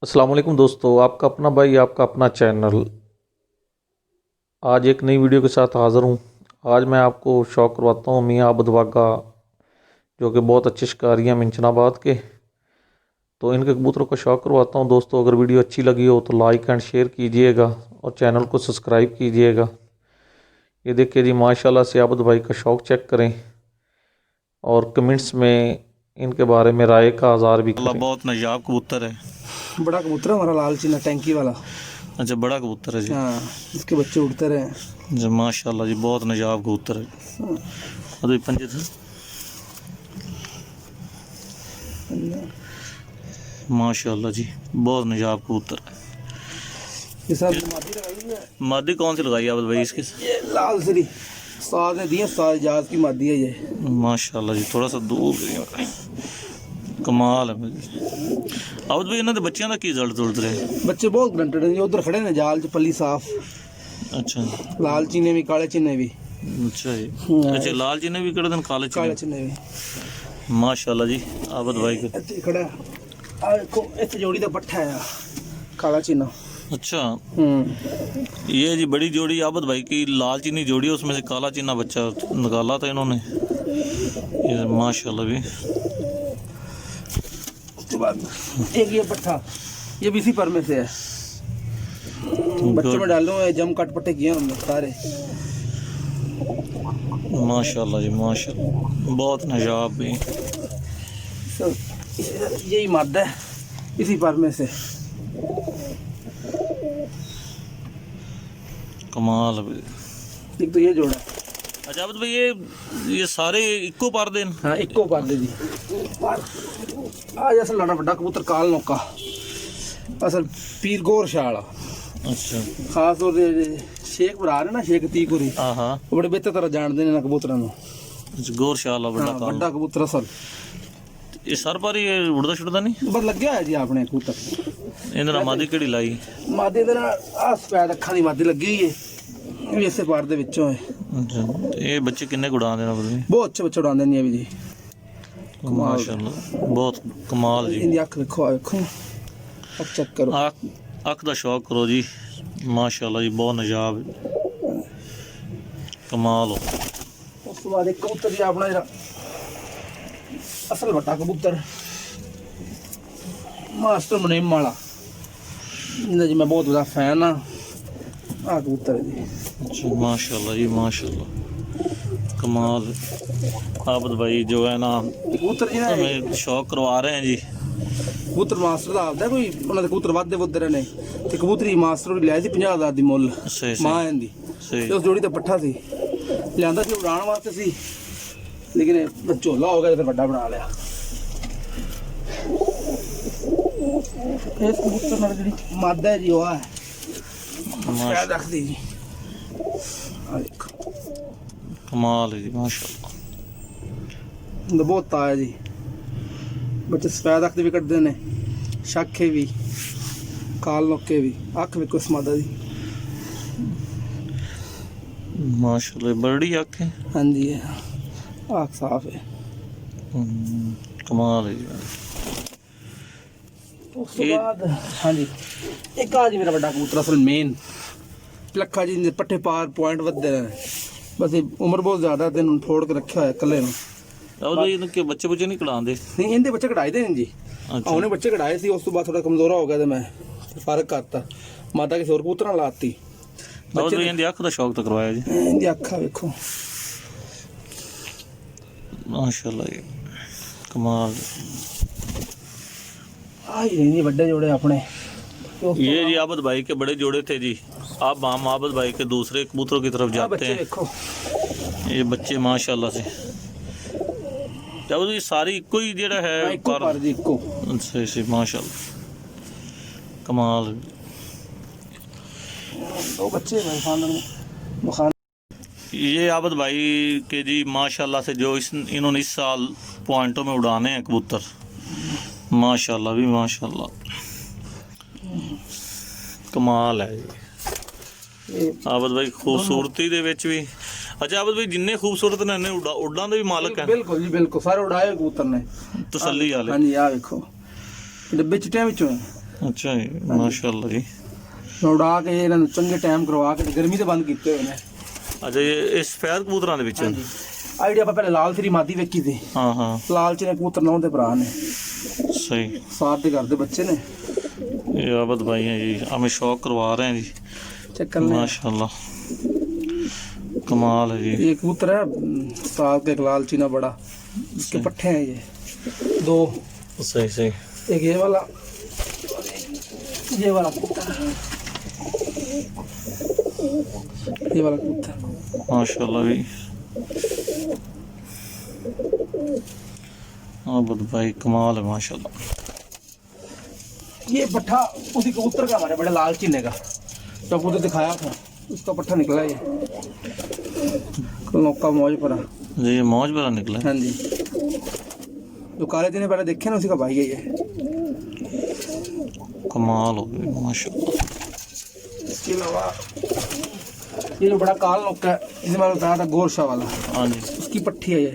अस्सलाम वालेकुम दोस्तों, आपका अपना भाई, आपका अपना चैनल आज एक नई वीडियो के साथ हाज़िर हूँ। आज मैं आपको शौक़ करवाता हूँ मियाँ आबद वागा, जो कि बहुत अच्छे शिकारी हैं मिंचनाबाद के। तो इनके कबूतरों का शौक़ करवाता हूँ दोस्तों। अगर वीडियो अच्छी लगी हो तो लाइक एंड शेयर कीजिएगा और चैनल को सब्सक्राइब कीजिएगा। ये देखिए जी, माशाल्लाह से आबद भाई का शौक़ चेक करें और कमेंट्स में इनके बारे में राय का आज़ार भी अल्लाह करें। बहुत नायाब कबूतर है। बड़ा कबूतर है हमारा, लाल चीना टैंकी वाला। अच्छा, बड़ा कबूतर है जी। हाँ, इसके बच्चे उड़ते रहे। जी माशाल्लाह जी, बहुत नायाब कबूतर है। अभी पंजे थे माशाल्लाह जी, बहुत नायाब कबूतर है। ये सब मादी लगाई है। मादी कौन सी लगाई आबद भाई इसके? ये लाल श्री उस्ताद ने दिया, उस्ताद इजाज की मादी है ये। माशाल्लाह जी, थोड़ा सा दूर कमाल है आबद भाई। इन्होंने बच्चों का की रिजल्ट जुलत रहे? बच्चे बहुत ग्रंटेड हैं, उधर खड़े ने जाल च, पल्ली साफ। अच्छा, लाल चीने भी, काले चीने भी। अच्छा जी। अच्छा, लाल जी ने भी कड़े दिन काले काले चीने। चीने भी माशाल्लाह जी, आबद भाई के। ਇੱਥੇ ਖੜਾ ਆ ਦੇਖੋ, ਇੱਥੇ ਜੋੜੀ ਦਾ ਪੱਠਾ ਆ ਕਾਲਾ ਚੀਨਾ। अच्छा, ये जी बड़ी जोड़ी आबद भाई की लाल चीनी जोड़ी है, उसमें से काला चीना बच्चा निकाला था इन्होंने। ये माशाल्लाह भी। उसके बाद एक ये पट्ठा, ये भी इसी पर में से है। बच्चों में डालो, जम कट पट्टे किए हमने सारे। माशाल्लाह जी माशाल्लाह, बहुत नायाब भी। यही मादा है इसी पर में से। कमाल भी। एक तो ये जोड़ा। अच्छा आबद भाई, ये सारे इको पर देन? हाँ, इको पर दे जी। आज असल लड़ा बड़ा कबूतर काल नौका, असल पीर गोर शाला। अच्छा, खास तौर ते शेख भरा ने ना, शेख तीकुरी, हाँ हाँ। वो बड़े बेहतर तरह जानते ने कबूतरां नूं। अच्छा, गोर शाला बड़ा हाँ, काम। बड़ा कबूतर असल ये सर पर ही उड़दा छुड़दा नहीं? बस लग्या है जी अपने कबूतर। इन्हें मादी केड़ी लाई? मादी दे नाल आ सफेद अखां दी मादी लगी हुई है, ये इसे पार दे विचों है। अच्छा, ये बच्चे किन्ने गुड़ा देना बदली? बहुत अच्छे बच्चे उड़ांदे ने भी जी। माशाल्लाह, बहुत कमाल जी। इनकी अख देखो, देखो अब चेक करो। अख दा शौक करो जी। माशाल्लाह जी, बहुत नायाब कमाल हो। उस बाद एक कबूतर जी अपना जरा असल बट्टा कबूतर मास्टर मुनीम वाला, इनका जी मैं बहुत बड़ा फैन हाँ। आ कबूतर है जी। अच्छा, माशाल्लाह जी माशाल्लाह, कमाल। आबद भाई जो है ना, कबूतर जी ना हमें शौक करवा रहे हैं जी। कबूतर मास्टर ਦਾ ਆਪਦਾ ਕੋਈ ਉਹਨਾਂ ਦੇ ਕਬੂਤਰ ਵੱਧਦੇ ਵੁੱਧਰੇ ਨੇ, ਤੇ ਕਬੂਤਰੀ ਮਾਸਟਰ ਵੀ ਲਿਆ ਸੀ 50,000 ਦੀ ਮੁੱਲ ਸਹੀ ਮਾਂ ਸਹੀ ਇਹਦੀ। ਸਹੀ। ਤੇ ਉਸ ਜੋੜੀ ਦਾ ਪੱਠਾ ਸੀ, ਲਿਆਂਦਾ ਸੀ ਉਡਾਣ ਵਾਸਤੇ ਸੀ, ਲੇਕਿਨ ਇਹ ਝੋਲਾ ਹੋ ਗਿਆ ਤੇ ਫਿਰ ਵੱਡਾ ਬਣਾ ਲਿਆ। ਇਸ ਕਬੂਤਰ ਨਾਲ ਜਿਹੜੀ ਮਾਦਾ ਹੈ ਜੀ ਉਹ ਹੈ ਸ਼ਾਇਦ ਰੱਖਦੀ ਜੀ। ਆ ਦੇਖੋ, कमाल है जी माशाल्लाह। ਇਹਦਾ ਬਹੁਤ ਤਾਇਆ ਜੀ। ਬੱਚੇ ਸਫੈਦ ਅੱਖ ਦੇ ਵੀ ਕੱਢਦੇ ਨੇ, ਸ਼ਾਖੇ ਵੀ, ਕਾਲ ਨੋਕੇ ਵੀ, ਅੱਖ ਵੀ ਕੁਛ ਮਾਦਾ ਦੀ। माशाल्लाह, बड़ी आँख है। हाँ जी, आँख साफ है। कमाल है जी। उसके बाद हाँ जी, एक आज मेरा बड़ा कबूतर असल मेन लखा जी ने पट्टे पार पॉइंट वधदे रहे, बस ये उम्र बहुत ज़्यादा दिन फोड़ के रखा है कल्ले में। और भाई इनके बच्चे बुच्चे नहीं कढ़ाते? नहीं, इनके बच्चे कढ़ाए थे जी। अच्छा, उन्हें बच्चे कढ़ाए थे, उस तो बाद थोड़ा कमजोरा हो गया तो मैं फर्क करता, माता के होर कबूतर लाती। और भाई इनकी अख का शौक तो करवाया जी। इनकी अखा देखो माशाल्लाह जी, कमाल। आई नहीं बड़े जोड़े अपने। ये जी आबद भाई के बड़े जोड़े थे जी। अब हम आबद भाई के दूसरे कबूतरों की तरफ जाते बच्चे हैं। देखो, ये बच्चे माशाल्लाह से, जब ये सारी इको ही जेड़ा है इको पर जी, इको सही सही माशाल्लाह, कमाल। दो बच्चे मेरे खानदान में बुखार। ये आबद भाई के जी माशाल्लाह से जो इन्होंने इस साल पॉइंटों में उड़ाने हैं कबूतर, माशाल्लाह भी माशाल्लाह, कमाल है जी। आबद भाई खूबसूरती दे विच भी। अच्छा आबद भाई, जिन्ने खूबसूरत ने इन्ने उड़ां दे भी मालक है? बिल्कुल जी बिल्कुल, सारे उड़ाए कबूतर ने तसल्ली वाले। हाँ जी, आ देखो डब्बे चिट्टे विचों है। अच्छा जी माशाल्लाह जी। मैं उड़ा के ਇਹਨਾਂ ਨੂੰ ਚੰਗੇ ਟਾਈਮ ਕਰਵਾ ਕੇ ਤੇ ਗਰਮੀ ਤੇ ਬੰਦ ਕੀਤੇ ਹੋਏ ਨੇ। ਅੱਛਾ ਇਹ ਸਫੈਦ ਕਬੂਤਰਾਂ ਦੇ ਵਿੱਚ ਹਾਂਜੀ ਆਈਡੀਆ ਆਪਾਂ ਪਹਿਲੇ ਲਾਲ ਤੇਰੀ ਮਾਦੀ ਵੇਖੀ ਸੀ। ਹਾਂ ਹਾਂ ਲਾਲ ਚ ਨੇ ਕਬੂਤਰ ਨਾਉਂ ਦੇ ਭਰਾ ਨੇ ਸਹੀ। ਸਾਥ ਦੇ ਘਰ ਦੇ ਬੱਚੇ ਨੇ। ये आबद भाई हैं जी, हमें शौक करवा रहे हैं जी चेक कर लें। माशाल्लाह कमाल है जी। ये कबूतर है साथ के एक लाल चीना बड़ा, इसके पट्टे हैं ये दो। सही सही। एक ये वाला कबूतर, ये वाला कबूतर माशाल्लाह भी आबद भाई कमाल है माशाल्लाह। ये पट्ठा उसी कबूतर का हमारे बड़े लाल चीने का जो कबूतर दिखाया था उसका पट्ठा निकला ये नौका मौज पर। ये मौज बड़ा निकला है। हाँ जी जो काले चीने पहले देखे ना उसी का भाई है ये। कमाल हो गई माशाल्लाह। इसके अलावा ये जो बड़ा काल नौका है जिसे मैंने बताया था गोरशा वाला, हाँ जी उसकी पट्टी है ये।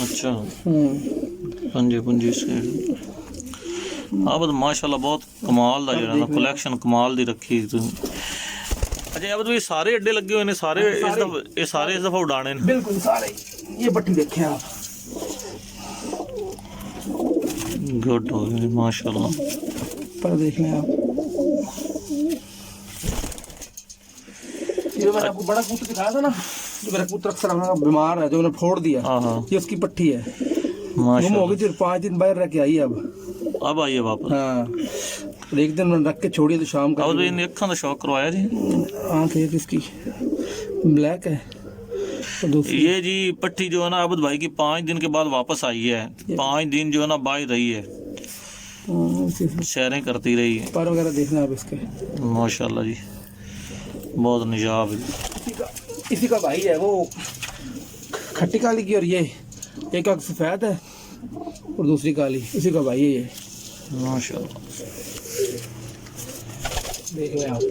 अच्छा पंजे पंजे से आबद माशाल्लाह बहुत कमाल दा जेड़ा ना कलेक्शन कमाल दी रखी तुम। अच्छा आबद भाई सारे अड्डे लगे हुए ने सारे इस दफा ये सारे इस दफा उड़ाने ने। बिल्कुल सारे ये पट्टी देखे आप। गुड हो गई माशाल्लाह। पर देख लें आप ये मैंने आपको बड़ा कबूतर दिखाया था ना जो मेरा कबूतर अक्सर अपना बीमार है जो मैंने फोड़ दिया, हाँ हाँ ये उसकी पट्टी है। गुम हो माशाल्लाह। गई थी 5 दिन बाहर रह के आई अब आइए वापस। हाँ और एक दिन मैंने रख के छोड़ी तो शाम का आबद भाई ने अखा दा शौक करवाया जी। आंख एक इसकी ब्लैक है और दूसरी ये जी पट्टी जो है ना आबद भाई की 5 दिन के बाद वापस आई है। 5 दिन जो है ना बाहर रही है, इसी से सैरें करती रही है। पर वगैरह देखना आप इसके। माशाल्लाह जी बहुत निजाब है। इसी का भाई है वो खट्टी काली की, और ये एक आंख सफेद है और दूसरी काली, इसी का भाई है ये। माशाल्लाह देख लें आप।